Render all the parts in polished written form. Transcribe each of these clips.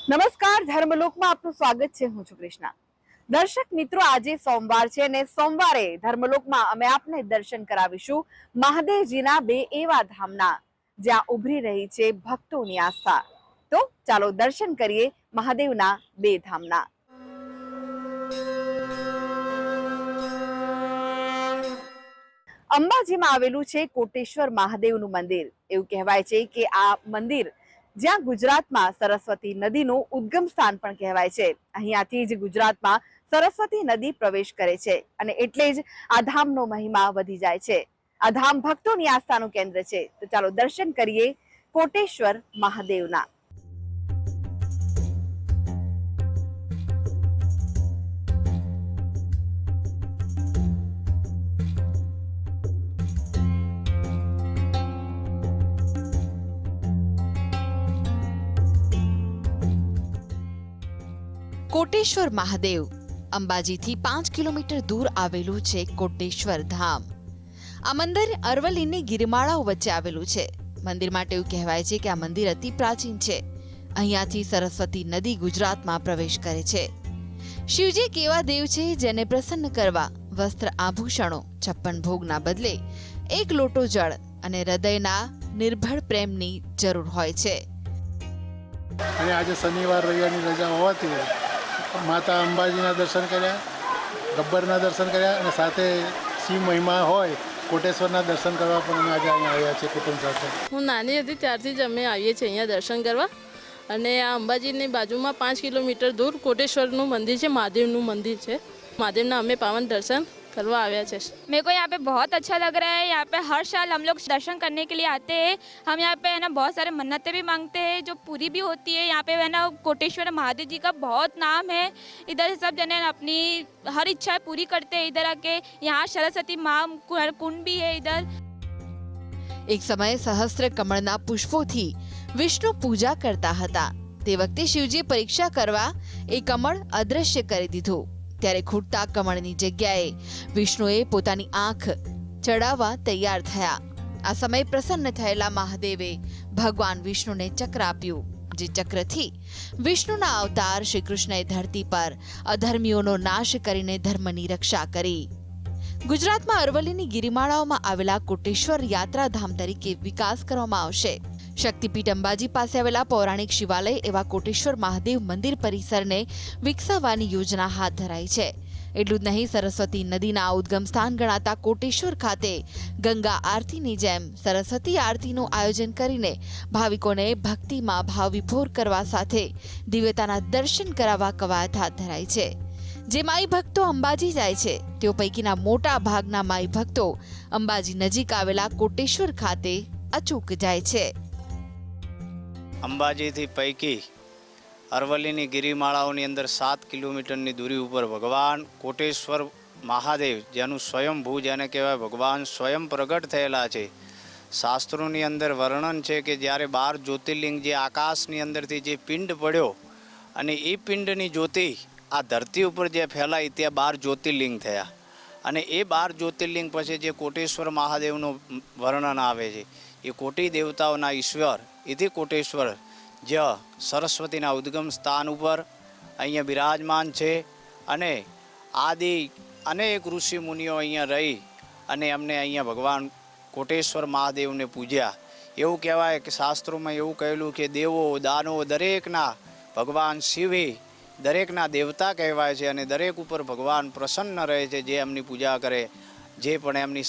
નમસ્કાર, ધર્મલોકમાં આપનું સ્વાગત છે। હું છું કૃષ્ણા। દર્શક મિત્રો, આજે સોમવાર છે અને સોમવારે ધર્મલોકમાં અમે આપને દર્શન કરાવીશું મહાદેવજીના બે એવા ધામના જ્યાં ઉભરી રહી છે ભક્તોની આસ્થા। તો ચાલો દર્શન કરીએ મહાદેવના બે ધામના। અંબાજીમાં આવેલું છે કોટેશ્વર મહાદેવનું મંદિર। એવું કહેવાય છે કે આ મંદિર જ્યાં ગુજરાતમાં સરસ્વતી નદીનું ઉદ્ગમ સ્થાન પણ કહેવાય છે। અહીંયાથી જ ગુજરાતમાં સરસ્વતી નદી પ્રવેશ કરે છે અને એટલે જ આ ધામનો મહિમા વધી જાય છે। આ ધામ ભક્તોની આસ્થાનું કેન્દ્ર છે। તો ચાલો દર્શન કરીએ કોટેશ્વર મહાદેવના। કોટેશ્વર મહાદેવ અંબાજીથી 5 કિલોમીટર દૂર આવેલું છે કોટેશ્વર ધામ। આ મંદિર અરવલ્લીની ગિરિમાળાઓ વચ્ચે આવેલું છે। મંદિર માટે એવું કહેવાય છે કે આ મંદિર અતિ પ્રાચીન છે। અહીંયાથી સરસ્વતી નદી ગુજરાતમાં પ્રવેશ કરે છે। શિવજી એક એવા દેવ છે જેને પ્રસન્ન કરવા વસ્ત્ર આભૂષણો 56 ભોગના બદલે એક લોટો જળ અને હૃદયના નિર્ભળ પ્રેમની જરૂર હોય છે। અને આજે શનિવાર રવિવારની રજા હોવાથી માતા અંબાજીના દર્શન કર્યા, ગબ્બરના દર્શન કર્યા અને સાથે શિવ મહિમા હોય કોટેશ્વરના દર્શન કરવા પણ અમે આજે અહીંયા આવ્યા છીએ કુટુંબ સાથે। હું નાની હતી ત્યારથી જ અમે આવીએ છીએ અહીંયા દર્શન કરવા અને આ અંબાજીની બાજુમાં 5 કિલોમીટર દૂર કોટેશ્વરનું મંદિર છે, મહાદેવનું મંદિર છે। મહાદેવના અમે પાવન દર્શન करवा आया है। मेरे को यहाँ पे बहुत अच्छा लग रहा है। यहाँ पे हर साल हम लोग दर्शन करने के लिए आते हैं। हम यहाँ पे है ना बहुत सारे मन्नतें भी मांगते हैं जो पूरी भी होती है। यहाँ पे है ना कोटेश्वर महादेव जी का बहुत नाम है। इधर सब जने अपनी हर इच्छा पूरी करते हैं इधर आके। यहाँ सरस्वती माँ कुंड भी है इधर। एक समय सहस्त्र कमळना पुष्पोथी विष्णु पूजा करता हता। ते वखते शिवजी परीक्षा करवा ए कमळ अदृश्य करी दीधुं। ત્યારે ખૂટતા કમળની જગ્યાએ વિષ્ણુએ પોતાની આંખ ચડાવવા તૈયાર થયા। આ સમયે પ્રસન્ન થયેલા મહાદેવે ભગવાન વિષ્ણુને ચક્ર આપ્યું, જે ચક્રથી વિષ્ણુના અવતાર શ્રી કૃષ્ણએ ધરતી પર અધર્મીઓનો નાશ કરીને ધર્મની રક્ષા કરી। ગુજરાતમાં અરવલ્લીની ગિરિમાળાઓમાં આવેલા કોટેશ્વર યાત્રાધામ તરીકે વિકાસ કરવામાં આવશે। શક્તિપીઠ અંબાજી પાસે આવેલા પૌરાણિક શિવાલય એવા કોટેશ્વર મહાદેવ મંદિર પરિસરને વિકસાવવાની યોજના હાથ ધરાઈ છે। એટલું જ નહીં, સરસ્વતી નદીના ઉદ્ગમ સ્થાન ગણાતા કોટેશ્વર ખાતે ગંગા આરતીની જેમ સરસ્વતી આરતીનું આયોજન કરીને ભાવિકોને ભક્તિમાં ભાવ વિભોર કરવા સાથે દિવ્યતાના દર્શન કરાવવા કવાયત હાથ ધરાઈ છે। જે માઈ ભક્તો અંબાજી જાય છે તેઓ પૈકીના મોટા ભાગના માઈ ભક્તો અંબાજી નજીક આવેલા કોટેશ્વર ખાતે અચૂક જાય છે। અંબાજીથી પૈકી અરવલ્લીની ગિરિમાળાઓની અંદર 7 કિલોમીટરની દૂરી ઉપર ભગવાન કોટેશ્વર મહાદેવ, જેનું સ્વયંભૂ જેને કહેવાય ભગવાન સ્વયં પ્રગટ થયેલા છે। શાસ્ત્રોની અંદર વર્ણન છે કે જ્યારે 12 જ્યોતિર્લિંગ જે આકાશની અંદરથી જે પિંડ પડ્યો અને એ પિંડની જ્યોતિ આ ધરતી ઉપર જે ફેલાઈ ત્યાં 12 જ્યોતિર્લિંગ થયા અને એ 12 જ્યોતિર્લિંગ પછી જે કોટેશ્વર મહાદેવનું વર્ણન આવે છે એ કોટી દેવતાઓના ઈશ્વર એથી કોટેશ્વર જ સરસ્વતીના ઉદ્ગમ સ્થાન ઉપર અહીંયા બિરાજમાન છે અને આદિ અનેક ઋષિ મુનિઓ અહીંયા રહી અને અમને અહીંયા ભગવાન કોટેશ્વર મહાદેવને પૂજ્યા। એવું કહેવાય કે શાસ્ત્રોમાં એવું કહેલું કે દેવો દાનો દરેકના ભગવાન શિવે દરેકના દેવતા કહેવાય છે અને દરેક ઉપર ભગવાન પ્રસન્ન રહે છે જે એમની પૂજા કરે, જે પણ એમની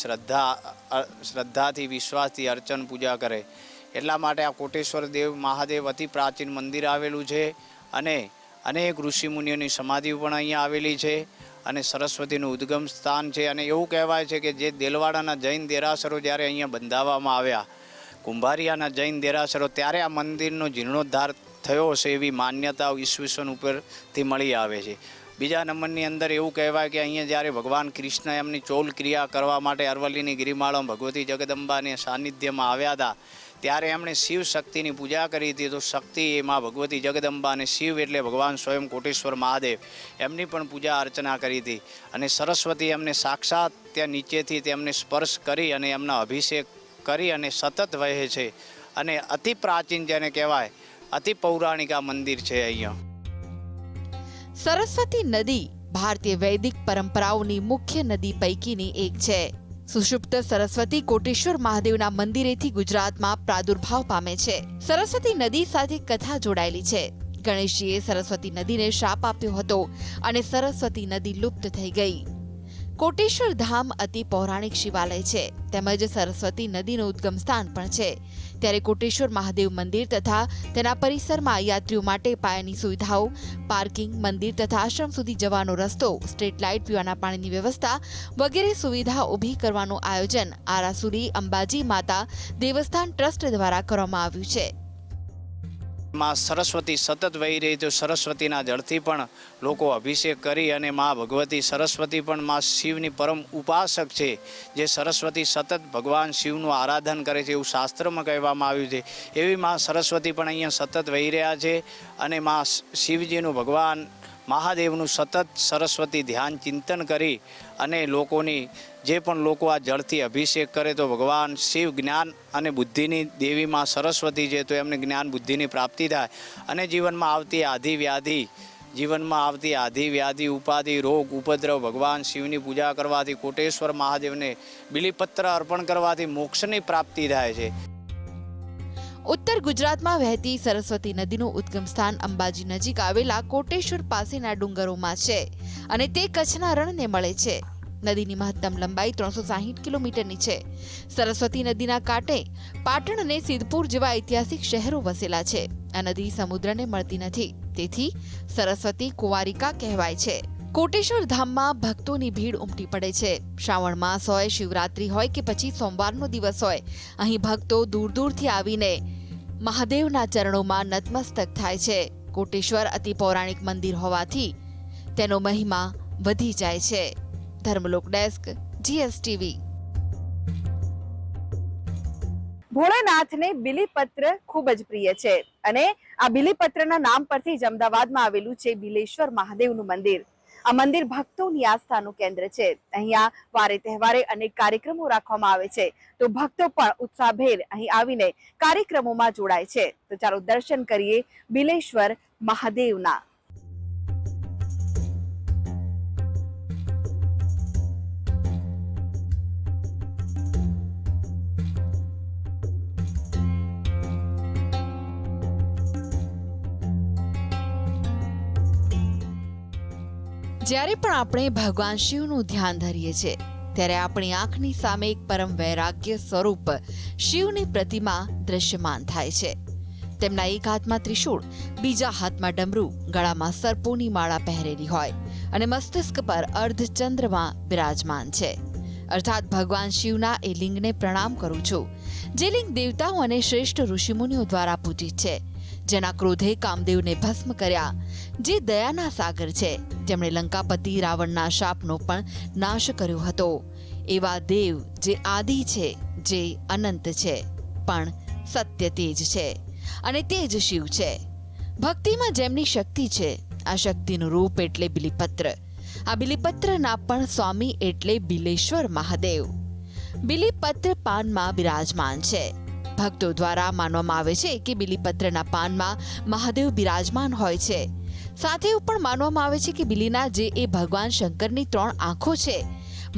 શ્રદ્ધાથી વિશ્વાસથી અર્ચન પૂજા કરે। એટલા માટે આ કોટેશ્વર દેવ મહાદેવ અતિ પ્રાચીન મંદિર આવેલું છે અને અનેક ઋષિ મુનિઓની સમાધિ પણ અહીંયા આવેલી છે અને સરસ્વતીનું ઉદ્ગમ સ્થાન છે। અને એવું કહેવાય છે કે જે દેલવાડાના જૈન દેરાસરો જ્યારે અહીંયા બંધાવવામાં આવ્યા, કુંભારિયાના જૈન દેરાસરો, ત્યારે આ મંદિરનો જીર્ણોદ્ધાર થયો હશે એવી માન્યતાઓ ઈસવીસન ઉપરથી મળી આવે છે। બીજા નંબરની અંદર એવું કહેવાય કે અહીંયા જ્યારે ભગવાન કૃષ્ણ એમની ચોલ ક્રિયા કરવા માટે અરવલ્લીની ગિરિમાળામાં ભગવતી જગદંબાને સાનિધ્યમાં આવ્યા હતા ત્યારે એમણે શિવ શક્તિની પૂજા કરી હતી। તો શક્તિ એમાં ભગવતી જગદંબા અને શિવ એટલે ભગવાન સ્વયં કોટેશ્વર મહાદેવ એમની પણ પૂજા અર્ચના કરી હતી અને સરસ્વતી એમને સાક્ષાત ત્યાં નીચેથી તેમને સ્પર્શ કરી અને એમના અભિષેક કરી અને સતત વહે છે અને અતિ પ્રાચીન જેને કહેવાય અતિ પૌરાણિક આ મંદિર છે અહીંયા. સરસ્વતી નદી ભારતીય વૈદિક પરંપરાઓની મુખ્ય નદી પૈકીની એક છે. સુષુપ્ત સરસ્વતી કોટેશ્વર મહાદેવના મંદિરેથી ગુજરાતમાં પ્રાદુર્ભાવ પામે છે. સરસ્વતી નદી સાથે કથા જોડાયેલી છે. ગણેશજીએ સરસ્વતી નદીને શાપ આપ્યો હતો અને સરસ્વતી નદી લુપ્ત થઈ ગઈ. કોટેશ્વર ધામ અતિ પૌરાણિક શિવાલય છે તેમજ સરસ્વતી નદીનું ઉદ્ગમ સ્થાન પણ છે. ત્યારે કોટેશ્વર મહાદેવ મંદિર તથા તેના પરિસરમાં યાત્રીઓ માટે પાયાની સુવિધાઓ, પાર્કિંગ, મંદિર તથા આશ્રમ સુધી જવાનો રસ્તો, સ્ટ્રીટ લાઇટ, પીવાના પાણીની વ્યવસ્થા વગેરે સુવિધા ઊભી કરવાનું આયોજન આરાસુરી અંબાજી માતા દેવસ્થાન ટ્રસ્ટ દ્વારા કરવામાં આવ્યું છે. માં સરસ્વતી સતત વહી રહી તો સરસ્વતીના જળથી પણ લોકો અભિષેક કરી અને માં ભગવતી સરસ્વતી પણ માં શિવની પરમ ઉપાસક છે, જે સરસ્વતી સતત ભગવાન શિવનું આરાધન કરે છે એવું શાસ્ત્રમાં કહેવામાં આવ્યું છે. એવી માં સરસ્વતી પણ અહીંયા સતત વહી રહ્યા છે અને માં શિવજીનું ભગવાન મહાદેવનું સતત સરસ્વતી ધ્યાન ચિંતન કરી અને લોકોની જે પણ લોકો આ જળથી અભિષેક કરે તો ભગવાન શિવ જ્ઞાન અને બુદ્ધિની દેવી માં સરસ્વતી છે તો એમને જ્ઞાન બુદ્ધિની પ્રાપ્તિ થાય અને જીવનમાં આવતી આધિ વ્યાધિ ઉપાધિ રોગ ઉપદ્રવ ભગવાન શિવની પૂજા કરવાથી કોટેશ્વર મહાદેવને બિલીપત્ર અર્પણ કરવાથી મોક્ષની પ્રાપ્તિ થાય છે. ઉત્તર ગુજરાતમાં વહેતી સરસ્વતી નદીનું ઉદ્ગમ સ્થાન અંબાજી નજીક આવેલા કોટેશ્વર પાસેના ડુંગરોમાં છે અને તે કચ્છના રણને મળે છે. નદીની મહત્તમ લંબાઈ 360 કિલોમીટરની છે. સરસ્વતી નદીના કાંઠે પાટણ અને સિદ્ધપુર જેવા ઐતિહાસિક શહેરો વસેલા છે. આ નદી સમુદ્રને મળતી નથી, તેથી સરસ્વતી કુંવારિકા કહેવાય છે. કોટેશ્વર ધામમાં ભક્તોની ભીડ ઉમટી પડે છે. શ્રાવણ માસ હોય, શિવરાત્રી હોય કે પછી સોમવારનો દિવસ હોય, અહીં ભક્તો દૂર દૂરથી આવીને મહાદેવના ચરણોમાં નતમસ્તક થાય છે. કોટેશ્વર અતિ પૌરાણિક મંદિર હોવાથી તેનો મહિમા વધી જાય છે. Dharmalok desk, GSTV. ભોળાનાથને બિલીપત્ર ખૂબ જ પ્રિય છે અને આ બિલીપત્રના નામ પરથી જ અમદાવાદમાં આવેલું છે બિલેશ્વર મહાદેવનું મંદિર. આ મંદિર ભક્તોની આસ્થાનું કેન્દ્ર છે. અહીંયા વારે તહેવારે અનેક કાર્યક્રમો રાખવામાં આવે છે તો ભક્તો પણ ઉત્સાહભેર અહીં આવીને કાર્યક્રમોમાં જોડાય છે. તો ચાલો દર્શન કરીએ બિલેશ્વર મહાદેવના. જ્યારે પણ આપણે ભગવાન શિવનું ધ્યાન ધરીએ છીએ ત્યારે આપણી આંખની સામે એક પરમ વૈરાગ્ય સ્વરૂપ શિવની પ્રતિમા દ્રશ્યમાન થાય છે. તેમના એક હાથમાં ત્રિશૂળ, બીજા હાથમાં ડમરું, ગળામાં સર્પોની માળા પહેરેલી હોય અને મસ્તિષ્ક પર અર્ધચંદ્રમાં બિરાજમાન છે. અર્થાત ભગવાન શિવના એ લિંગને પ્રણામ કરું છું, જે લિંગ દેવતાઓ અને શ્રેષ્ઠ ઋષિમુનિઓ દ્વારા પૂજિત છે, જેના ક્રોધે કામદેવને ભસ્મ કર્યા, જે દયાના સાગર છે, જેમણે લંકાપતિ રાવણના શાપનો પણ નાશ કર્યો હતો. એવા દેવ જે આદિ છે, જે અનંત છે, પણ સત્ય તેજ છે અને તે જ શિવ છે. ભક્તિમાં જેમની શક્તિ છે, આ શક્તિનું રૂપ એટલે બિલીપત્ર. આ બિલીપત્રના પણ સ્વામી એટલે બિલેશ્વર મહાદેવ. બિલીપત્ર પાનમાં બિરાજમાન છે. ભક્તો દ્વારા માનવામાં આવે છે કે બિલીપત્રના પાનમાં મહાદેવ બિરાજમાન હોય છે. સાથે એવું પણ માનવામાં આવે છે કે બિલીના જે એ ભગવાન શંકરની 3 આંખો છે,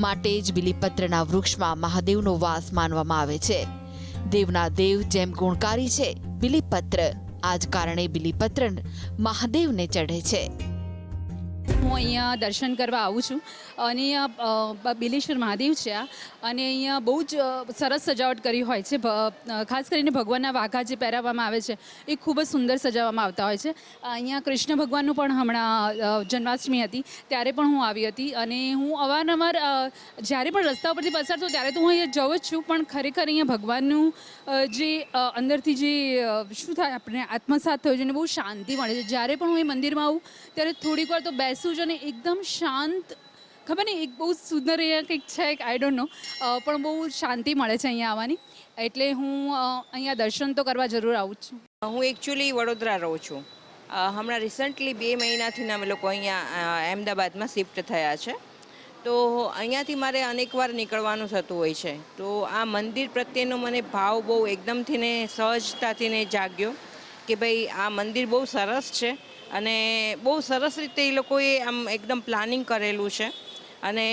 માટે જ બિલીપત્રના વૃક્ષમાં મહાદેવનો વાસ માનવામાં આવે છે. દેવના દેવ જેમ ગુણકારી છે બિલીપત્ર, આ જ કારણે બિલીપત્ર મહાદેવને ચઢે છે. હું અહીંયા દર્શન કરવા આવું છું અને અહીંયા બિલેશ્વર મહાદેવ છે અને અહીંયા બહુ જ સરસ સજાવટ કરી હોય છે. ખાસ કરીને ભગવાનના વાઘા જે પહેરાવવામાં આવે છે એ ખૂબ જ સુંદર સજાવવામાં આવતા હોય છે. અહીંયા કૃષ્ણ ભગવાનનું પણ હમણાં જન્માષ્ટમી હતી ત્યારે પણ હું આવી હતી અને હું અવારનવાર જ્યારે પણ રસ્તા પરથી પસાર થઉં ત્યારે તો હું અહીંયા જઉં જ છું, પણ ખરેખર અહીંયા ભગવાનનું જે અંદરથી જે શું થાય આપણે આત્મસાત થયું છે અને બહુ શાંતિ મળે છે. જ્યારે પણ હું એ મંદિરમાં આવું ત્યારે થોડીક વાર તો બેસું જ અને એકદમ શાંત, ખબર નહીં એક બહુ સુંદર અહીંયા કંઈક છે, આઈ ડોન્ટ નો, પણ બહુ શાંતિ મળે છે અહીંયા આવવાની. એટલે હું અહીંયા દર્શન તો કરવા જરૂર આવું જ છું. હું એકચ્યુઅલી વડોદરા રહું છું. હમણાં રિસન્ટલી 2 મહિનાથી અમે લોકો અહીંયા અમદાવાદમાં શિફ્ટ થયા છે. તો અહીંયાથી મારે અનેકવાર નીકળવાનું થતું હોય છે. તો આ મંદિર પ્રત્યેનો મને ભાવ બહુ એકદમથી ને સહજતાથી ને જાગ્યો કે ભાઈ આ મંદિર બહુ સરસ છે અને બહુ સરસ રીતે એ લોકોએ આમ એકદમ પ્લાનિંગ કરેલું છે અને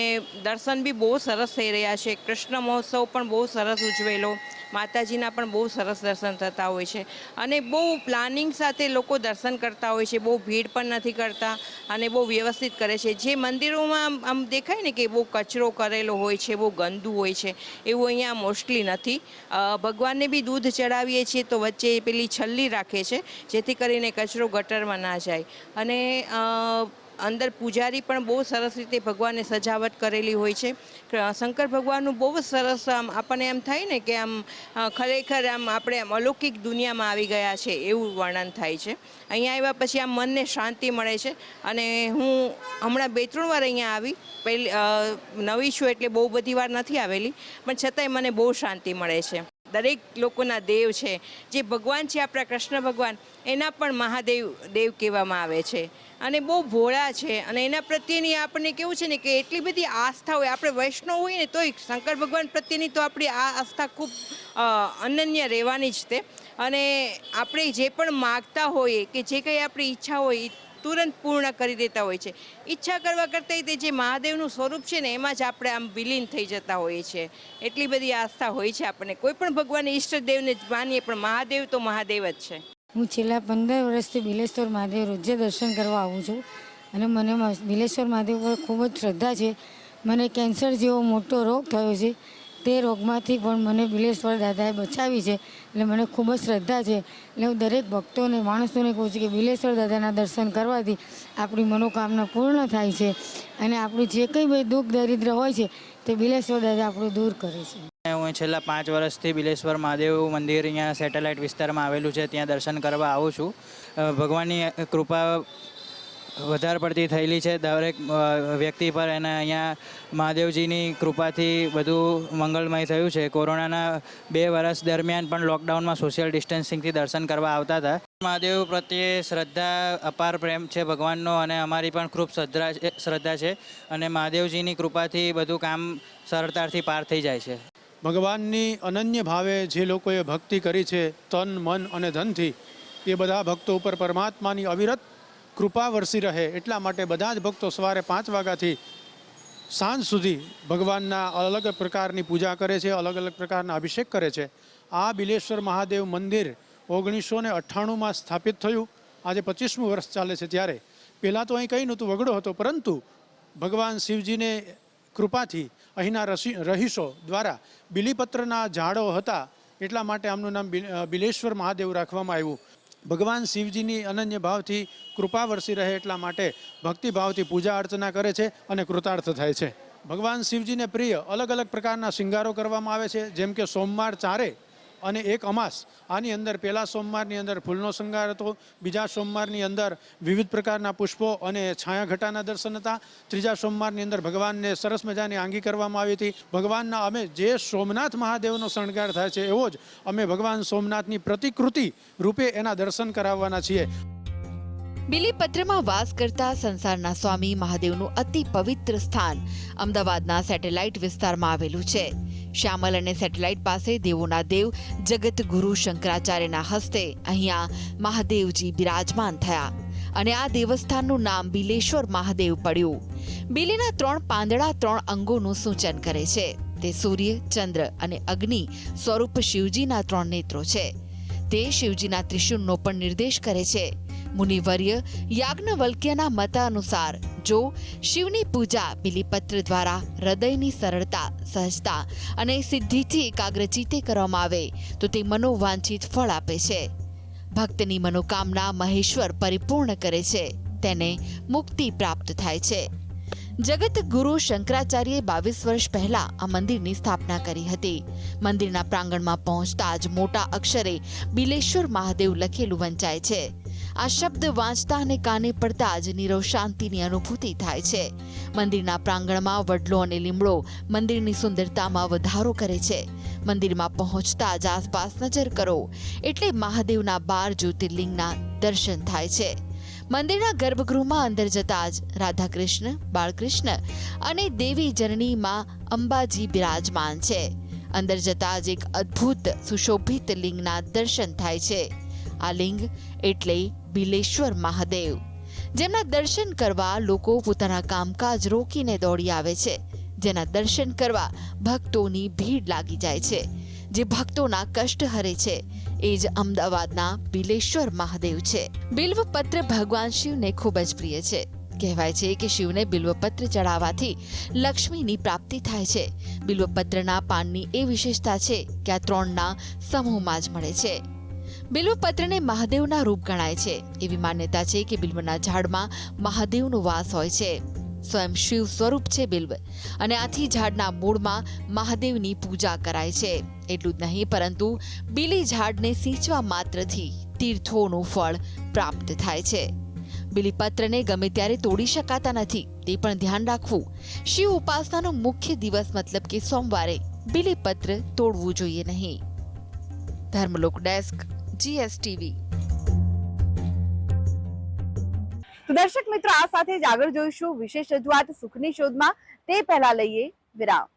દર્શન બી બહુ સરસ થઈ રહ્યા છે. કૃષ્ણ મહોત્સવ પણ બહુ સરસ ઉજવેલો, માતાજીના પણ બહુ સરસ દર્શન થતા હોય છે અને બહુ પ્લાનિંગ સાથે લોકો દર્શન કરતા હોય છે. બહુ ભીડ પણ નથી કરતા અને બહુ વ્યવસ્થિત કરે છે. જે મંદિરોમાં આમ દેખાય ને કે બહુ કચરો કરેલો હોય છે, બહુ ગંદુ હોય છે, એવું અહીંયા મોસ્ટલી નથી. ભગવાનને બી દૂધ ચડાવીએ છીએ તો વચ્ચે પેલી છલ્લી રાખે છે જેથી કરીને કચરો ગટરમાં ના જાય. અને અંદર પૂજારી પણ બહુ સરસ રીતે ભગવાનને સજાવટ કરેલી હોય છે. શંકર ભગવાનનું બહુ જ સરસ આમ આપણને એમ થાય ને કે આમ ખરેખર આમ આપણે આમ અલૌકિક દુનિયામાં આવી ગયા છે એવું વર્ણન થાય છે. અહીંયા આવ્યા પછી આમ મનને શાંતિ મળે છે અને હું હમણાં 2-3 વાર અહીંયા આવી. નવી છું એટલે બહુ બધી વાર નથી આવેલી, પણ છતાંય મને બહુ શાંતિ મળે છે. દરેક લોકોના દેવ છે, જે ભગવાન છે આપણા કૃષ્ણ ભગવાન, એના પણ દેવ કહેવામાં આવે છે અને બહુ ભોળા છે અને એના પ્રત્યેની આપણને કેવું છે ને કે એટલી બધી આસ્થા હોય. આપણે વૈષ્ણવ હોય ને તોય શંકર ભગવાન પ્રત્યેની તો આપણી આ આસ્થા ખૂબ અનન્ય રહેવાની જ તે. અને આપણે જે પણ માગતા હોઈએ કે જે કંઈ આપણી ઈચ્છા હોય એ તુરંત પૂર્ણ કરી દેતા હોય છે. ઈચ્છા કરવા કરતાં તે જે મહાદેવનું સ્વરૂપ છે ને એમાં જ આપણે આમ વિલીન થઈ જતા હોઈએ છીએ. એટલી બધી આસ્થા હોય છે આપણને. કોઈ પણ ભગવાન ઈષ્ટદેવને જ માનીએ પણ મહાદેવ તો મહાદેવ જ છે. હું છેલ્લા 15 વર્ષથી બિલેશ્વર મહાદેવ રોજે દર્શન કરવા આવું છું અને મને બિલેશ્વર મહાદેવ પર ખૂબ જ શ્રદ્ધા છે. મને કેન્સર જેવો મોટો રોગ થયો છે, તે રોગમાંથી પણ મને બિલેશ્વર દાદાએ બચાવી છે, એટલે મને ખૂબ જ શ્રદ્ધા છે. એટલે હું દરેક ભક્તોને, માણસોને કહું છું કે બિલેશ્વર દાદાના દર્શન કરવાથી આપણી મનોકામના પૂર્ણ થાય છે અને આપણું જે કંઈ બી દુઃખ દરિદ્ર હોય છે તે બિલેશ્વર દાદા આપણું દૂર કરે છે. હું છેલ્લા 5 વર્ષથી બિલેશ્વર મહાદેવ મંદિર અહીંયા સેટેલાઇટ વિસ્તારમાં આવેલું છે, ત્યાં દર્શન કરવા આવું છું. ભગવાનની કૃપા વધારે પડતી થયેલી છે દરેક વ્યક્તિ પર અને અહીંયા મહાદેવજીની કૃપાથી બધું મંગળમય થયું છે. કોરોનાના 2 વર્ષ દરમિયાન પણ લોકડાઉનમાં સોશિયલ ડિસ્ટન્સિંગથી દર્શન કરવા આવતા હતા. મહાદેવ પ્રત્યે શ્રદ્ધા, અપાર પ્રેમ છે ભગવાનનો અને અમારી પણ ખૂબ શ્રદ્ધા છે અને મહાદેવજીની કૃપાથી બધું કામ સરળતાથી પાર થઈ જાય છે. ભગવાનની અનન્ય ભાવે જે લોકોએ ભક્તિ કરી છે તન, મન અને ધનથી, એ બધા ભક્તો ઉપર પરમાત્માની અવિરત કૃપા વરસી રહે એટલા માટે બધા જ ભક્તો સવારે 5 વાગ્યાથી સાંજ સુધી ભગવાનના અલગ પ્રકારની પૂજા કરે છે, અલગ અલગ પ્રકારના અભિષેક કરે છે. આ બિલેશ્વર મહાદેવ મંદિર 1998માં સ્થાપિત થયું. આજે 25મું વર્ષ ચાલે છે. ત્યારે પહેલાં તો અહીં કંઈ નહોતું, વગડો હતો, પરંતુ ભગવાન શિવજીને કૃપાથી અહીંના રહીશો દ્વારા બિલીપત્રના ઝાડો હતા એટલા માટે આમનું નામ બિલેશ્વર મહાદેવ રાખવામાં આવ્યું. ભગવાન શિવજીની અનન્ય ભાવથી કૃપા વરસી રહે એટલા માટે ભક્તિભાવથી પૂજા અર્ચના કરે છે અને કૃતાર્થ થાય છે. ભગવાન શિવજીને પ્રિય અલગ અલગ પ્રકારના શિંગારો કરવામાં આવે છે, જેમ કે સોમવાર 4 અને 1 અમાસ. આની અંદર પહેલા સોમવારની અંદર ફૂલનો શૃંગાર હતો, બીજા સોમવારની અંદર વિવિધ પ્રકારના પુષ્પો અને છાયાઘટાના દર્શન હતા, ત્રીજા સોમવારની અંદર ભગવાનને સરસ મજાની આંગી કરવામાં આવી હતી. ભગવાનના અમે જે સોમનાથ મહાદેવનો શણગાર થાય છે એવો જ અમે ભગવાન સોમનાથની પ્રતિકૃતિ રૂપે એના દર્શન કરાવવાના છીએ. બિલીપત્રમાં વાસ કરતા સંસારના સ્વામી મહાદેવનું અતિ પવિત્ર સ્થાન અમદાવાદના સેટેલાઇટ વિસ્તારમાં આવેલું છે. શ્યામલ અને સેટેલાઇટ પાસે દેવોના દેવ જગત ગુરુ શંકરાચાર્યના હસ્તે અહીંયા મહાદેવજી બિરાજમાન થયા અને આ દેવસ્થાનનું નામ બિલેશ્વર મહાદેવ પડ્યું. બિલીના 3 પાંદડા 3 અંગોનું સૂચન કરે છે. તે સૂર્ય, ચંદ્ર અને અગ્નિ સ્વરૂપ શિવજીના 3 નેત્રો છે. તે શિવજીના ત્રિશૂળનો પણ નિર્દેશ કરે છે. મુનિવર્ય યાજ્ઞવલ્ક્યના મતાનુસાર જો શિવની પૂજા બિલીપત્ર દ્વારા હૃદયની સરળતા, સહજતા અને સિદ્ધિથી એકાગ્રચિત્તે કરવામાં આવે તો તે મનોવાંછિત ફળ આપે છે. ભક્તની મનોકામના મહેશ્વર પરિપૂર્ણ કરે છે, તેને મુક્તિ પ્રાપ્ત થાય છે. જગત ગુરુ શંકરાચાર્યે 22 વર્ષ પહેલા આ મંદિરની સ્થાપના કરી હતી. મંદિરના પ્રાંગણમાં પહોંચતા જ મોટા અક્ષરે બિલેશ્વર મહાદેવ લખેલું વંચાય છે. આ શબ્દ વાંચતા અને કાને પડતા જ નીરવ શાંતિની અનુભૂતિ થાય છે. મંદિરના પ્રાંગણમાં વડલો અને લીમડો મંદિરની સુંદરતામાં વધારો કરે છે. મંદિરમાં પહોંચતા જ આસપાસ નજર કરો એટલે મહાદેવના 12 જ્યોતિર્લિંગના દર્શન થાય છે. મંદિરના ગર્ભગૃહમાં અંદર જતા જ રાધાકૃષ્ણ, બાળકૃષ્ણ અને દેવી જનનીમાં અંબાજી બિરાજમાન છે. અંદર જતા જ એક અદ્ભુત સુશોભિત લિંગના દર્શન થાય છે. આ લિંગ એટલે બિલેશ્વર મહાદેવ, જેમના દર્શન કરવા લોકો પોતાના કામકાજ રોકીને દોડી આવે છે, જેના દર્શન કરવા ભક્તોની ભીડ લાગી જાય છે, જે ભક્તોના કષ્ટ હરે છે, એ જ અમદાવાદના બિલેશ્વર મહાદેવ છે. બિલ્વપત્ર ભગવાન શિવને ખૂબ જ પ્રિય છે. કહેવાય છે કે શિવને બિલ્વપત્ર ચડાવવાથી લક્ષ્મીની પ્રાપ્તિ થાય છે. બિલ્વપત્રના પાનની એ વિશેષતા છે કે આ ત્રણના સમૂહમાં જ મળે છે. બિલ્વપત્રને મહાદેવના રૂપ ગણાય છે. એવી માન્યતા છે કે બિલ્વના ઝાડમાં મહાદેવનો વાસ હોય છે. સ્વયં શિવ સ્વરૂપ છે બિલ્વ, અને આથી ઝાડના મૂળમાં મહાદેવની પૂજા કરાય છે. એટલું જ નહીં, પરંતુ બીલી ઝાડને સિંચવા માત્રથી તીર્થોનું ફળ પ્રાપ્ત થાય છે. બિલીપત્રને ગમે ત્યારે તોડી શકાતા નથી, તે પણ ધ્યાન રાખવું. શિવ ઉપાસનાનો મુખ્ય દિવસ મતલબ કે સોમવારે બિલીપત્ર તોડવું જોઈએ નહીં. Dharmalok desk, GSTV. તો દર્શક મિત્રો, આ સાથે જ આગળ જોઈશું વિશેષ રજૂઆત સુખની શોધમાં. તે પહેલા લઈએ વિરામ.